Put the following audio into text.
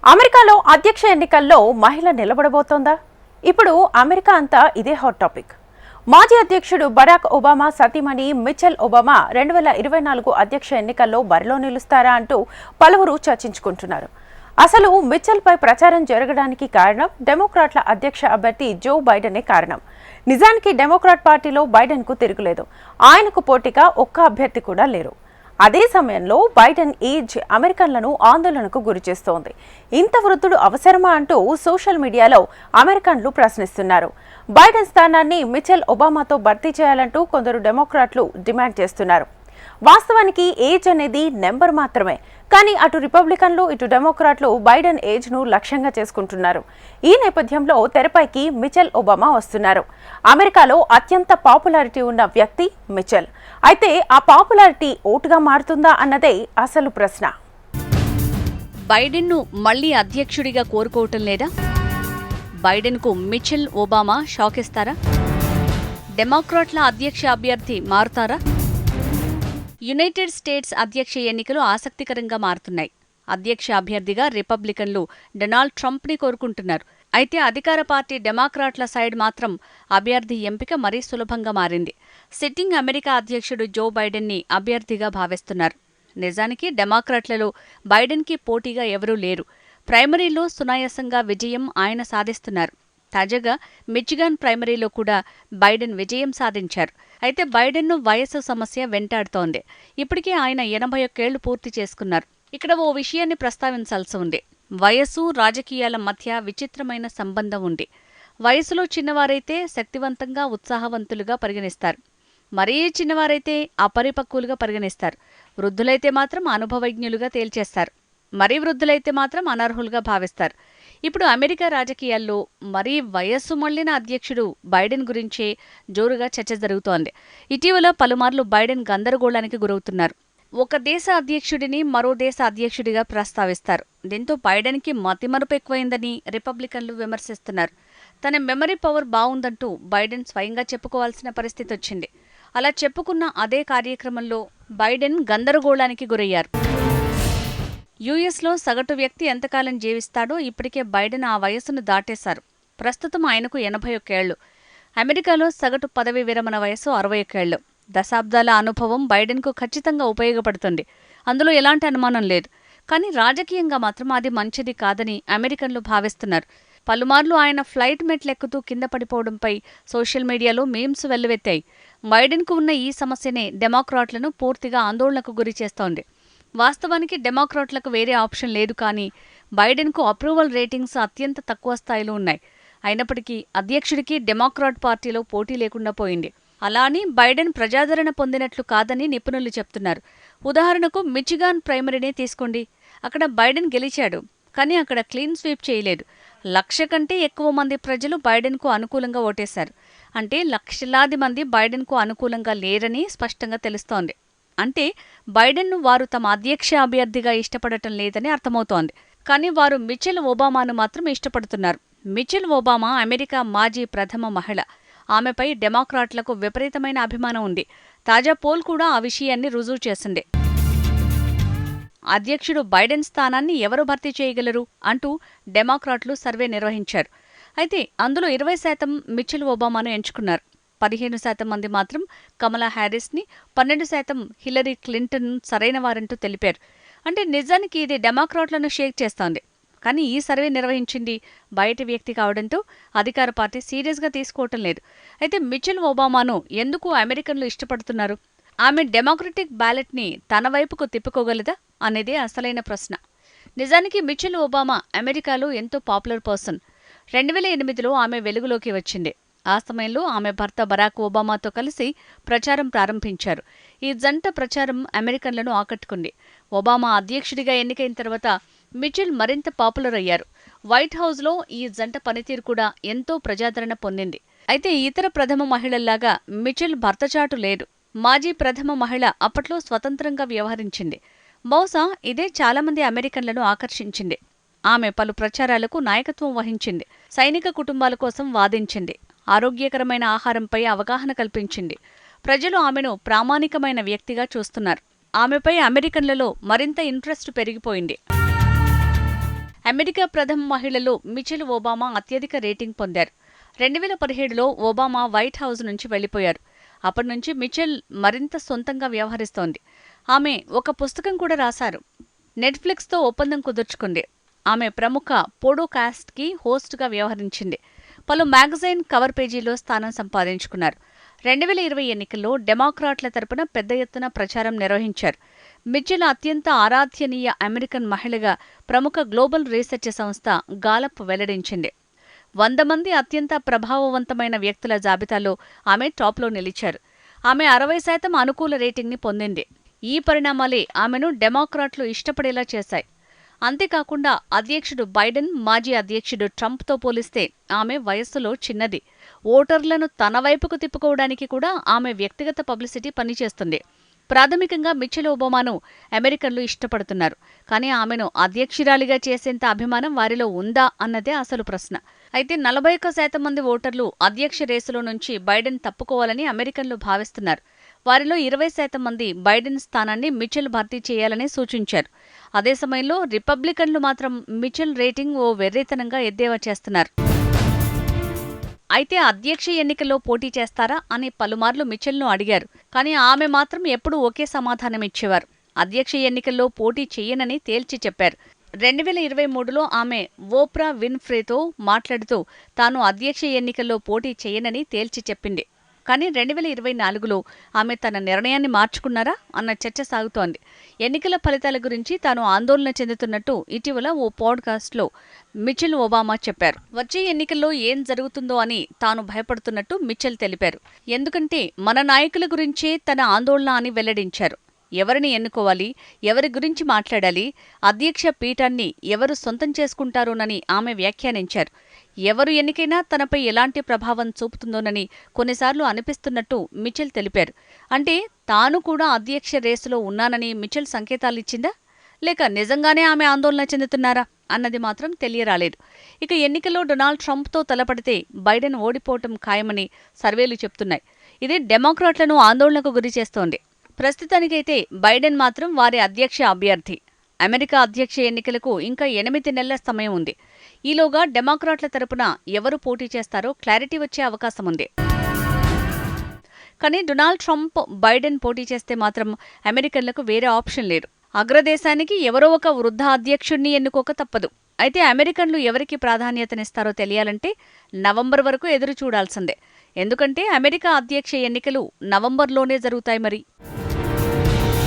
అమెరికాలో అధ్యక్ష ఎన్నికల్లో మహిళ నిలబడబోతోందా? ఇప్పుడు అమెరికా అంతా ఇదే హాట్ టాపిక్. మాజీ అధ్యక్షుడు బరాక్ ఒబామా సతీమణి మిచెల్ ఒబామా 2024 అధ్యక్ష ఎన్నికల్లో బరిలో నిలుస్తారా అంటూ పలువురు చర్చించుకుంటున్నారు. అసలు మిచెల్పై ప్రచారం జరగడానికి కారణం డెమోక్రాట్ల అధ్యక్ష అభ్యర్థి జో బైడెనే కారణం. నిజానికి డెమోక్రాట్ పార్టీలో బైడెన్కు తిరుగులేదు. ఆయనకు పోటీగా ఒక్క అభ్యర్థి కూడా లేరు. అదే సమయంలో బైడెన్ ఏజ్ అమెరికన్లను ఆందోళనకు గురిచేస్తోంది. ఇంత వృద్ధుడు అవసరమా అంటూ సోషల్ మీడియాలో అమెరికన్లు ప్రశ్నిస్తున్నారు. బైడెన్ స్థానాన్ని మిచెల్ ఒబామాతో భర్తీ చేయాలంటూ కొందరు డెమోక్రాట్లు డిమాండ్ చేస్తున్నారు. వాస్తవానికి ఏజ్ అనేది నెంబర్ మాత్రమే. కానీ అటు రిపబ్లికన్లు ఇటు డెమోక్రాట్లు బైడెన్ ఏజ్ను లక్ష్యంగా చేసుకుంటున్నారు. ఈ నేపథ్యంలో తెరపైకి మిచెల్ ఒబామా వస్తున్నారు. అమెరికాలో అత్యంత పాపులారిటీ ఉన్న వ్యక్తి మిచెల్. అయితే ఆ పాపులారిటీ ఓటుగా మారుతుందా అన్నదే అసలు ప్రశ్న. బైడెన్ను మళ్లీ అధ్యక్షుడిగా కోరుకోవటం లేదా? బైడెన్కు మిచెల్ ఒబామా షాక్ ఇస్తారా? డెమోక్రాట్ల అధ్యక్ష అభ్యర్థి మారుతారా? యునైటెడ్ స్టేట్స్ అధ్యక్ష ఎన్నికలు ఆసక్తికరంగా మారుతున్నాయి. అధ్యక్ష అభ్యర్థిగా రిపబ్లికన్లు డొనాల్డ్ ట్రంప్ని కోరుకుంటున్నారు. అయితే అధికార పార్టీ డెమోక్రాట్ల సైడ్ మాత్రం అభ్యర్థి ఎంపిక మరీ సులభంగా మారింది. సిట్టింగ్ అమెరికా అధ్యక్షుడు జో బైడెన్ని అభ్యర్థిగా భావిస్తున్నారు. నిజానికి డెమోక్రాట్లలో బైడెన్కి పోటీగా ఎవరూ లేరు. ప్రైమరీలో సునాయాసంగా విజయం ఆయన సాధిస్తున్నారు. తాజాగా మిచిగాన్ ప్రైమరీలో కూడా బైడెన్ విజయం సాధించారు. అయితే బైడెన్ను వయస్సు సమస్య వెంటాడుతోంది. ఇప్పటికే ఆయన 81 ఏళ్లు పూర్తి చేసుకున్నారు. ఇక్కడ ఓ విషయాన్ని ప్రస్తావించాల్సి ఉంది. వయస్సు రాజకీయాల మధ్య విచిత్రమైన సంబంధం ఉంది. వయసులో చిన్నవారైతే శక్తివంతంగా ఉత్సాహవంతులుగా పరిగణిస్తారు. మరీ చిన్నవారైతే అపరిపక్వులుగా పరిగణిస్తారు. వృద్ధులైతే మాత్రం అనుభవజ్ఞులుగా తేల్చేస్తారు. మరీ వృద్ధులైతే మాత్రం అనర్హులుగా భావిస్తారు. ఇప్పుడు అమెరికా రాజకీయాల్లో మరీ వయస్సు మళ్లిన అధ్యక్షుడు బైడెన్ గురించే జోరుగా చర్చ జరుగుతోంది. ఇటీవల పలుమార్లు బైడెన్ గందరగోళానికి గురవుతున్నారు. ఒక దేశ అధ్యక్షుడిని మరో దేశ అధ్యక్షుడిగా ప్రస్తావిస్తారు. దీంతో బైడెన్కి మతిమరుపు ఎక్కువైందని రిపబ్లికన్లు విమర్శిస్తున్నారు. తన మెమరీ పవర్ బావుందంటూ బైడెన్ స్వయంగా చెప్పుకోవాల్సిన పరిస్థితి వచ్చింది. అలా చెప్పుకున్న అదే కార్యక్రమంలో బైడెన్ గందరగోళానికి గురయ్యారు. యూఎస్లో సగటు వ్యక్తి ఎంతకాలం జీవిస్తాడో ఇప్పటికే బైడెన్ ఆ వయస్సును దాటేశారు. ప్రస్తుతం ఆయనకు 81 ఏళ్లు. అమెరికాలో సగటు పదవీ విరమణ వయస్సు 61 ఏళ్లు. దశాబ్దాల అనుభవం బైడెన్కు ఖచ్చితంగా ఉపయోగపడుతుంది. అందులో ఎలాంటి అనుమానం లేదు. కానీ రాజకీయంగా మాత్రం అది మంచిది కాదని అమెరికన్లు భావిస్తున్నారు. పలుమార్లు ఆయన ఫ్లైట్ మెట్లెక్కుతూ కింద పడిపోవడంపై సోషల్ మీడియాలో మీమ్స్ వెల్లువెత్తాయి. బైడెన్కు ఉన్న ఈ సమస్యనే డెమోక్రాట్లను పూర్తిగా ఆందోళనకు గురి చేస్తోంది. వాస్తవానికి డెమోక్రాట్లకు వేరే ఆప్షన్ లేదు. కానీ బైడెన్కు అప్రూవల్ రేటింగ్స్ అత్యంత తక్కువ స్థాయిలో ఉన్నాయి. అయినప్పటికీ అధ్యక్షుడికి డెమోక్రాట్ పార్టీలో పోటీ లేకుండా పోయింది. అలా అని బైడెన్ ప్రజాదరణ పొందినట్లు కాదని నిపుణులు చెప్తున్నారు. ఉదాహరణకు మిచిగాన్ ప్రైమరీనే తీసుకోండి. అక్కడ బైడెన్ గెలిచాడు. కానీ అక్కడ క్లీన్ స్వీప్ చేయలేదు. 1,00,000 కంటే ఎక్కువ మంది ప్రజలు బైడెన్కు అనుకూలంగా ఓటేశారు. అంటే లక్షలాది మంది బైడెన్కు అనుకూలంగా లేరని స్పష్టంగా తెలుస్తోంది. అంటే బైడెన్ను వారు తమ అధ్యక్ష అభ్యర్థిగా ఇష్టపడటం లేదని అర్థమవుతోంది. కానీ వారు మిచెల్ ఒబామాను మాత్రం ఇష్టపడుతున్నారు. మిచెల్ ఒబామా అమెరికా మాజీ ప్రథమ మహిళ. ఆమెపై డెమోక్రాట్లకు విపరీతమైన అభిమానం ఉంది. తాజా పోల్ కూడా ఆ విషయాన్ని రుజువు చేసింది. అధ్యక్షుడు బైడెన్ స్థానాన్ని ఎవరు భర్తీ చేయగలరు అంటూ డెమోక్రాట్లు సర్వే నిర్వహించారు. అయితే అందులో 20% మిచెల్ ఒబామాను ఎంచుకున్నారు. 15% మంది మాత్రం కమలా హ్యారిస్ని, 12% హిల్లరీ క్లింటన్ సరైన వారంటూ తెలిపారు. అంటే నిజానికి ఇది డెమోక్రాట్లను షేక్ చేస్తోంది. కానీ ఈ సర్వే నిర్వహించింది బయటి వ్యక్తి కావడంతో అధికార పార్టీ సీరియస్గా తీసుకోవటం లేదు. అయితే మిచెల్ ఒబామాను ఎందుకు అమెరికన్లు ఇష్టపడుతున్నారు? ఆమె డెమోక్రటిక్ బ్యాలెట్ని తన వైపుకు తిప్పుకోగలదా అనేదే అసలైన ప్రశ్న. నిజానికి మిచెల్ ఒబామా అమెరికాలో ఎంతో పాపులర్ పర్సన్. 2008లో ఆమె వెలుగులోకి వచ్చింది. ఆ సమయంలో ఆమె భర్త బరాక్ ఒబామాతో కలిసి ప్రచారం ప్రారంభించారు. ఈ జంట ప్రచారం అమెరికన్లను ఆకట్టుకుంది. ఒబామా అధ్యక్షుడిగా ఎన్నికైన తర్వాత మిచెల్ మరింత పాపులర్ అయ్యారు. వైట్ హౌస్లో ఈ జంట పనితీరు కూడా ఎంతో ప్రజాదరణ పొందింది. అయితే ఇతర ప్రథమ మహిళల్లాగా మిచెల్ భర్తచాటు లేదు. మాజీ ప్రథమ మహిళ అప్పట్లో స్వతంత్రంగా వ్యవహరించింది. బహుశా ఇదే చాలామంది అమెరికన్లను ఆకర్షించింది. ఆమె పలు ప్రచారాలకు నాయకత్వం వహించింది. సైనిక కుటుంబాల కోసం వాదించింది. ఆరోగ్యకరమైన ఆహారంపై అవగాహన కల్పించింది. ప్రజలు ఆమెను ప్రామాణికమైన వ్యక్తిగా చూస్తున్నారు. ఆమెపై అమెరికన్లలో మరింత ఇంట్రెస్ట్ పెరిగిపోయింది. అమెరికా ప్రథమ మహిళలో మిచెల్ ఒబామా అత్యధిక రేటింగ్ పొందారు. 2017లో ఒబామా వైట్ హౌస్ నుంచి వెళ్లిపోయారు. అప్పటి నుంచి మిచెల్ మరింత సొంతంగా వ్యవహరిస్తోంది. ఆమె ఒక పుస్తకం కూడా రాశారు. నెట్ఫ్లిక్స్తో ఒప్పందం కుదుర్చుకుంది. ఆమె ప్రముఖ పోడోకాస్ట్కి హోస్ట్గా వ్యవహరించింది. పలు మ్యాగజైన్ కవర్ పేజీలో స్థానం సంపాదించుకున్నారు. 2020 ఎన్నికల్లో డెమోక్రాట్ల తరపున పెద్ద ఎత్తున ప్రచారం నిర్వహించారు. మిచెల్ అత్యంత ఆరాధ్యనీయ అమెరికన్ మహిళగా ప్రముఖ గ్లోబల్ రీసెర్చ్ సంస్థ గాలప్ వెల్లడించింది. 100 మంది అత్యంత ప్రభావవంతమైన వ్యక్తుల జాబితాలో ఆమె టాప్లో నిలిచారు. ఆమె 60% అనుకూల రేటింగ్ని పొందింది. ఈ పరిణామాలే ఆమెను డెమోక్రాట్లు ఇష్టపడేలా చేశాయి. అంతేకాకుండా అధ్యక్షుడు బైడెన్, మాజీ అధ్యక్షుడు ట్రంప్తో పోలిస్తే ఆమె వయస్సులో చిన్నది. ఓటర్లను తన వైపుకు తిప్పుకోవడానికి కూడా ఆమె వ్యక్తిగత పబ్లిసిటీ పనిచేస్తుంది. ప్రాథమికంగా మిచెల్ ఒబామాను అమెరికన్లు ఇష్టపడుతున్నారు. కానీ ఆమెను అధ్యక్షురాలిగా చేసేంత అభిమానం వారిలో ఉందా అన్నదే అసలు ప్రశ్న. అయితే 41% మంది ఓటర్లు అధ్యక్ష రేసులో నుంచి బైడెన్ తప్పుకోవాలని అమెరికన్లు భావిస్తున్నారు. వారిలో 20% మంది బైడెన్ స్థానాన్ని మిచెల్ భర్తీ చేయాలని సూచించారు. అదే సమయంలో రిపబ్లికన్లు మాత్రం మిచెల్ రేటింగ్ ఓ వెర్రితనంగా ఎద్దేవా చేస్తున్నారు. అయితే అధ్యక్ష ఎన్నికల్లో పోటీ చేస్తారా అని పలుమార్లు మిచెల్ను అడిగారు. కానీ ఆమె మాత్రం ఎప్పుడూ ఒకే సమాధానమిచ్చేవారు. అధ్యక్ష ఎన్నికల్లో పోటీ చెయ్యనని తేల్చి చెప్పారు. 2023లో ఆమె ఓప్రా విన్ఫ్రేతో మాట్లాడుతూ తాను అధ్యక్ష ఎన్నికల్లో పోటీ చెయ్యనని తేల్చి చెప్పింది. కానీ 2024లో ఆమె తన నిర్ణయాన్ని మార్చుకున్నారా అన్న చర్చ సాగుతోంది. ఎన్నికల ఫలితాల గురించి తాను ఆందోళన చెందుతున్నట్టు ఇటీవల ఓ పాడ్కాస్ట్లో మిచెల్ ఒబామా చెప్పారు. వచ్చే ఎన్నికల్లో ఏం జరుగుతుందో అని తాను భయపడుతున్నట్టు మిచెల్ తెలిపారు. ఎందుకంటే మన నాయకుల గురించే తన ఆందోళన అని వెల్లడించారు. ఎవరిని ఎన్నుకోవాలి, ఎవరి గురించి మాట్లాడాలి, అధ్యక్ష పీఠాన్ని ఎవరు సొంతం చేసుకుంటారోనని ఆమె వ్యాఖ్యానించారు. ఎవరు ఎన్నికైనా తనపై ఎలాంటి ప్రభావం చూపుతుందోనని కొన్నిసార్లు అనిపిస్తున్నట్టు మిచెల్ తెలిపారు. అంటే తాను కూడా అధ్యక్ష రేసులో ఉన్నానని మిచెల్ సంకేతాలిచ్చిందా, లేక నిజంగానే ఆమె ఆందోళన చెందుతున్నారా అన్నది మాత్రం తెలియరాలేదు. ఇక ఎన్నికల్లో డొనాల్డ్ ట్రంప్తో తలపడితే బైడెన్ ఓడిపోవటం ఖాయమని సర్వేలు చెప్తున్నాయి. ఇది డెమోక్రాట్లను ఆందోళనకు గురిచేస్తోంది. ప్రస్తుతానికైతే బైడెన్ మాత్రం వారి అధ్యక్ష అభ్యర్థి. అమెరికా అధ్యక్ష ఎన్నికలకు ఇంకా 8 నెలల సమయం ఉంది. ఈలోగా డెమోక్రాట్ల తరపున ఎవరు పోటీ చేస్తారో క్లారిటీ వచ్చే అవకాశం ఉంది. కానీ డొనాల్డ్ ట్రంప్, బైడెన్ పోటీ చేస్తే మాత్రం అమెరికన్లకు వేరే ఆప్షన్ లేదు. అగ్రదేశానికి ఎవరో ఒక వృద్ధ అధ్యక్షుడిని ఎన్నుకోక తప్పదు. అయితే అమెరికన్లు ఎవరికి ప్రాధాన్యతనిస్తారో తెలియాలంటే నవంబర్ వరకు ఎదురు చూడాల్సిందే. ఎందుకంటే అమెరికా అధ్యక్ష ఎన్నికలు నవంబర్లోనే జరుగుతాయి మరి.